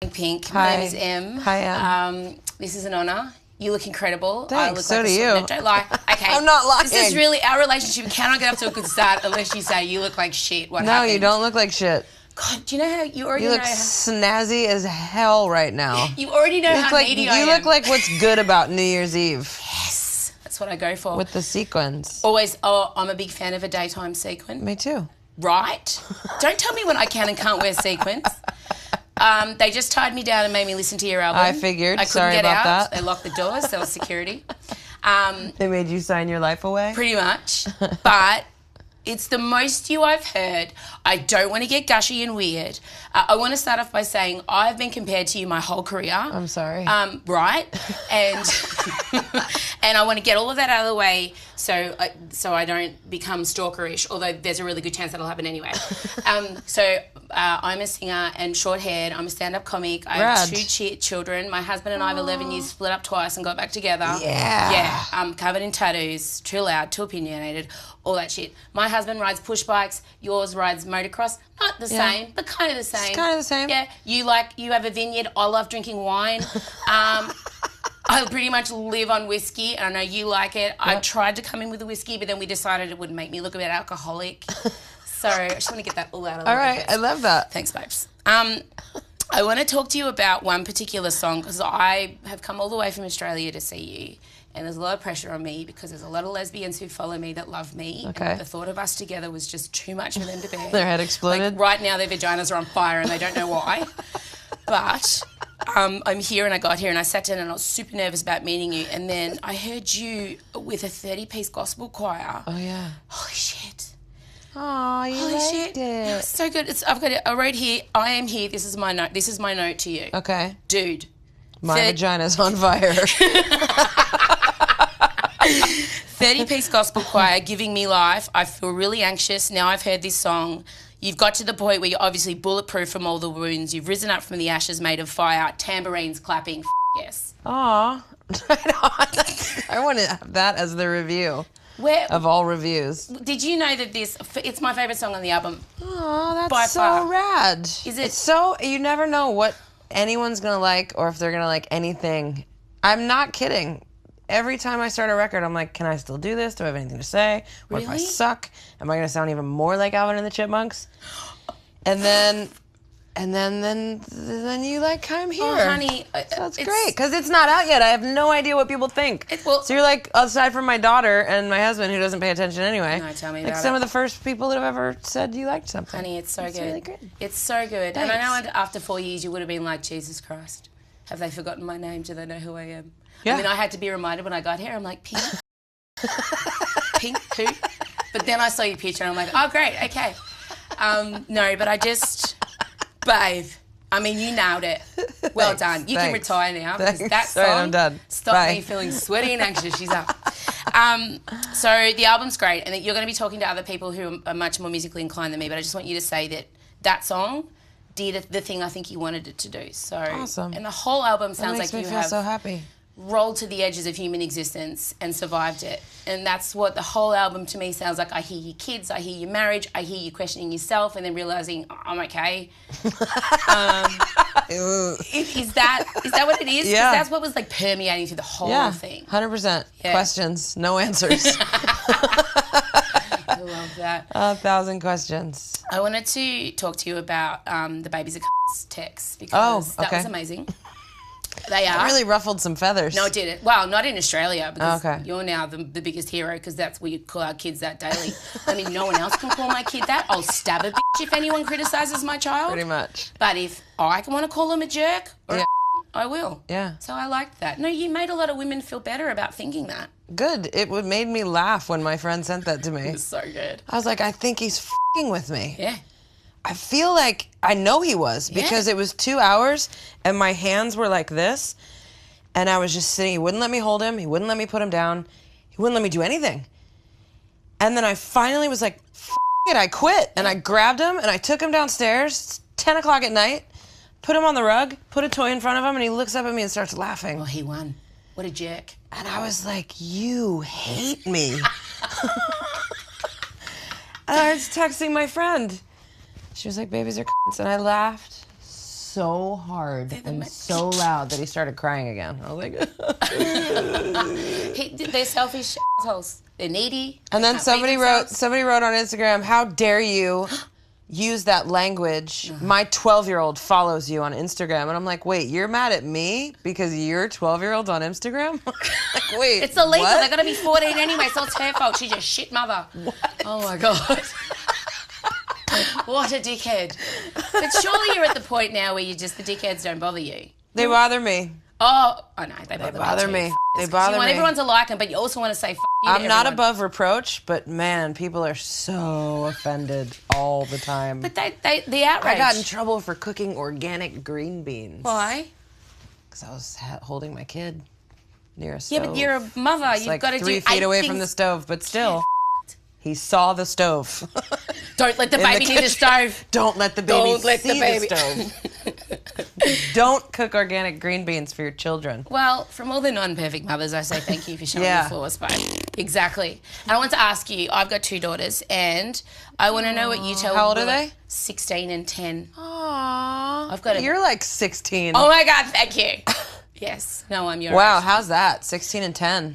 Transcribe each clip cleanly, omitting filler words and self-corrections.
Pink. Hi. My name is Em. Hi, Em. This is an honour. You look incredible. Thanks, I look so like do you. No, don't lie. Okay. I'm not lying. This is really, our relationship cannot get off to a good start unless you say you look like shit. What No, happened? you don't look like shit. God, do you know how you already You look know how, snazzy as hell right now. you already know You look how like, needy I am. you look like what's good about New Year's Eve. Yes, that's what I go for. With the sequins. Always, I'm a big fan of a daytime sequin. Me too. Right? Don't tell me when I can and can't wear sequins. They just tied me down and made me listen to your album. I figured. I couldn't Sorry get about out. that. They locked the doors. There was security. They made you sign your life away? Pretty much. But it's the most you I've heard. I don't want to get gushy and weird. I want to start off by saying I've been compared to you my whole career. I'm sorry. Right? And and I want to get all of that out of the way so I don't become stalkerish, although there's a really good chance that'll happen anyway. I'm a singer and short-haired. I'm a stand-up comic. I have two children. My husband and I have 11 years, split up twice and got back together. Yeah. Yeah. I'm covered in tattoos, too loud, too opinionated, all that shit. My husband rides push bikes. Yours rides motocross. Not the same, but kind of the same. It's kind of the same. Yeah. You have a vineyard. I love drinking wine. I pretty much live on whiskey, and I know you like it. Yep. I tried to come in with a whiskey, but then we decided it would make me look a bit alcoholic. So I just want to get that all out of the way. All right, I love that. Thanks, babes. I want to talk to you about one particular song because I have come all the way from Australia to see you, and there's a lot of pressure on me because there's a lot of lesbians who follow me that love me. Okay. And the thought of us together was just too much for them to bear. Their head exploded? Like, right now their vaginas are on fire and they don't know why. But I'm here and I got here and I sat down and I was super nervous about meeting you, and then I heard you with a 30-piece gospel choir. Oh, yeah. Holy shit. Oh, you Holy liked shit. it. So good. I've got it. I wrote here, I am here. This is my note. This is my note to you. Okay. Dude. My vagina's on fire. 30-piece gospel choir giving me life. I feel really anxious. Now I've heard this song. You've got to the point where you're obviously bulletproof from all the wounds. You've risen up from the ashes made of fire. Tambourines clapping. Yes. Aw. I want to have that as the review. Of all reviews. Did you know that it's my favourite song on the album? Oh, that's by so far. rad. Is it? It's so, you never know what anyone's going to like or if they're going to like anything. I'm not kidding. Every time I start a record, I'm like, can I still do this? Do I have anything to say? What if I suck? Am I going to sound even more like Alvin and the Chipmunks? And then you like come here. Oh, honey. That's great, because it's not out yet. I have no idea what people think. So you're like, aside from my daughter and my husband, who doesn't pay attention anyway. No, tell me like about some it. of the first people that have ever said you liked something. Honey, it's so good. Really good. It's so good. Thanks. And I know after 4 years you would have been like, Jesus Christ, have they forgotten my name? Do they know who I am? Yeah. I mean, I had to be reminded when I got here. I'm like, Pink? Pink? Who? But then I saw your picture and I'm like, oh, great, okay. No, but I just, babe, I mean, you nailed it. Well done. You can retire now because that song I'm done. stopped me feeling sweaty and anxious. She's up. So the album's great, and you're going to be talking to other people who are much more musically inclined than me, but I just want you to say that song did the thing I think you wanted it to do. So awesome. And the whole album sounds makes like me you feel have so happy. rolled to the edges of human existence and survived it. And that's what the whole album to me sounds like. I hear your kids, I hear your marriage, I hear you questioning yourself and then realising, oh, I'm okay. Is that what it is? Yeah. That's what was like permeating through the whole thing. 100%. Yeah. Questions, no answers. I love that. 1,000 questions. I wanted to talk to you about the Babies Are C***s text because that was amazing. They are. It really ruffled some feathers. No, it didn't. Well, not in Australia because you're now the biggest hero because that's what you call our kids that daily. I mean, no one else can call my kid that. I'll stab a bitch if anyone criticises my child. Pretty much. But if I want to call him a jerk, or I will. Yeah. So I liked that. No, you made a lot of women feel better about thinking that. Good. It made me laugh when my friend sent that to me. It was so good. I was like, I think he's f***ing with me. Yeah. I feel like I know he was because it was 2 hours and my hands were like this and I was just sitting. He wouldn't let me hold him. He wouldn't let me put him down. He wouldn't let me do anything. And then I finally was like, F it, I quit. And I grabbed him and I took him downstairs. It's 10 o'clock at night. Put him on the rug, put a toy in front of him, and he looks up at me and starts laughing. Well, he won. What a jerk. And I was like, you hate me. And I was texting my friend. She was like, babies are c***s. And I laughed so hard and so loud that he started crying again. I was like, They're selfish assholes. They're needy. and then somebody wrote on Instagram, "How dare you use that language? My 12-year-old follows you on Instagram." And I'm like, wait, you're mad at me because your 12-year-old's on Instagram? Like, wait, it's illegal. what? They're gonna be 14 anyway, so it's her fault. She's a shit mother. What? Oh my god. What a dickhead. But surely you're at the point now where the dickheads don't bother you. They bother me. Oh, I know. They bother me. They You bother want me. everyone to like them, but you also want to say f*** you to I'm not everyone. above reproach, but man, people are so offended all the time. But the outrage. I got in trouble for cooking organic green beans. Why? Because I was holding my kid near a stove. Yeah, but you're a mother. It's You've like got to do 3 feet 8 away things. from the stove, but still, he saw the stove. Don't let the baby near the stove. Don't let the baby Don't let the see baby. the stove. Don't cook organic green beans for your children. Well, from all the non-perfect mothers, I say thank you for showing Yeah. your flaws, babe. Exactly. And I want to ask you, I've got 2 daughters, and I want to know what you tell them. How old are they? 16 and 10. Aww. I've got a... You're like 16. Oh my God, thank you. Yes. No, I'm your Wow, age. how's that? 16 and 10.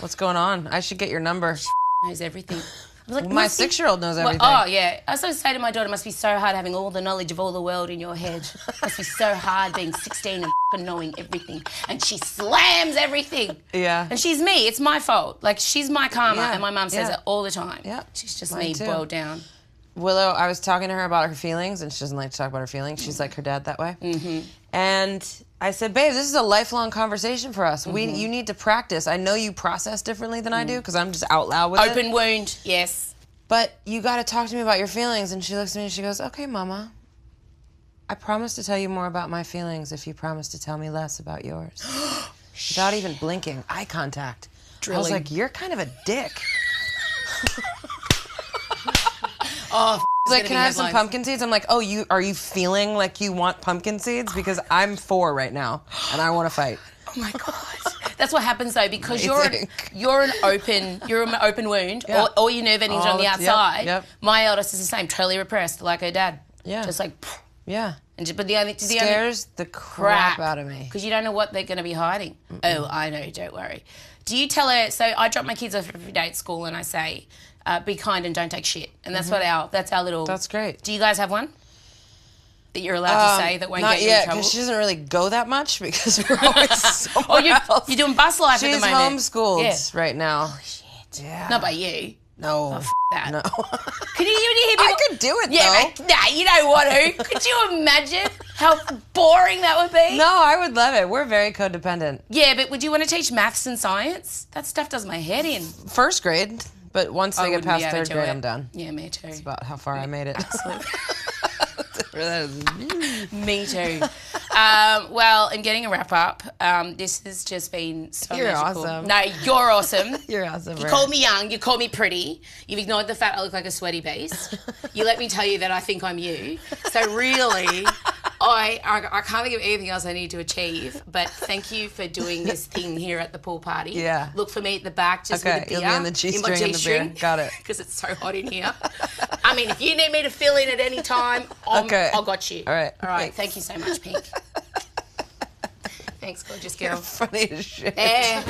What's going on? I should get your number. Knows everything. I was like, My must be- 6-year-old knows Well, everything. oh, yeah. I was going to say to my daughter, it must be so hard having all the knowledge of all the world in your head. It must be so hard being 16 and f***ing knowing everything. And she slams everything. Yeah. And she's me. It's my fault. Like, she's my karma. Yeah, And my mum says yeah. it all the time. Yeah, She's just mine me too. boiled down. Willow, I was talking to her about her feelings, and she doesn't like to talk about her feelings. She's like her dad that way. Mm-hmm. And I said, babe, this is a lifelong conversation for us. Mm-hmm. You need to practice. I know you process differently than I do because I'm just out loud with it. Open wound, yes. But you got to talk to me about your feelings. And she looks at me and she goes, okay, Mama, I promise to tell you more about my feelings if you promise to tell me less about yours. Without even blinking, eye contact. I was Drilling. like, you're kind of a dick. Oh, He's like, can I have some pumpkin seeds? I'm like, oh, are you feeling like you want pumpkin seeds? Because I'm 4 right now, and I want to fight. Oh my God. That's what happens though, because Amazing. you're an open wound. Yeah. All your nerve endings are on the Yep, outside. yep. My eldest is the same, totally repressed, like her dad. Yeah. Just like, Yeah. but the only Scares the crap out of me. because you don't know what they're going to be hiding. Oh, I know. Don't worry. Do you tell her? So I drop my kids off every day at school, and I say, "Be kind and don't take shit." And that's that's our little. That's great. Do you guys have one that you're allowed to say that won't Not get you yet, in trouble? because she doesn't really go that much because we're always somewhere Oh, you're else. doing bus life at She's the moment. homeschooled Yeah. right now. Oh shit. Yeah. Not by you. No. F that. No. Could you hear people? I could do it, Yeah, though. but nah, you don't want to. Could you imagine how boring that would be? No, I would love it. We're very codependent. Yeah, but would you want to teach maths and science? That stuff does my head in. First grade, but once they get wouldn't past be able 3rd to grade, it. I'm done. Yeah, me too. About how far I made it. Absolutely. That is- Me too. Well, in getting a wrap up, this has just been so You're magical. awesome. No, you're awesome. You're awesome. You called me young, you called me pretty, you've ignored the fact I look like a sweaty beast. You let me tell you that I think I'm you. So really, I can't think of anything else I need to achieve, but thank you for doing this thing here at the pool party. Yeah. Look for me at the back just Okay, with a beer. you'll be in the G-string and the beer. Got it. Because it's so hot in here. I mean, if you need me to fill in at any time, I got you. All right. All right. Thanks. Thank you so much, Pink. Thanks, gorgeous girl. Funny as shit. Yeah.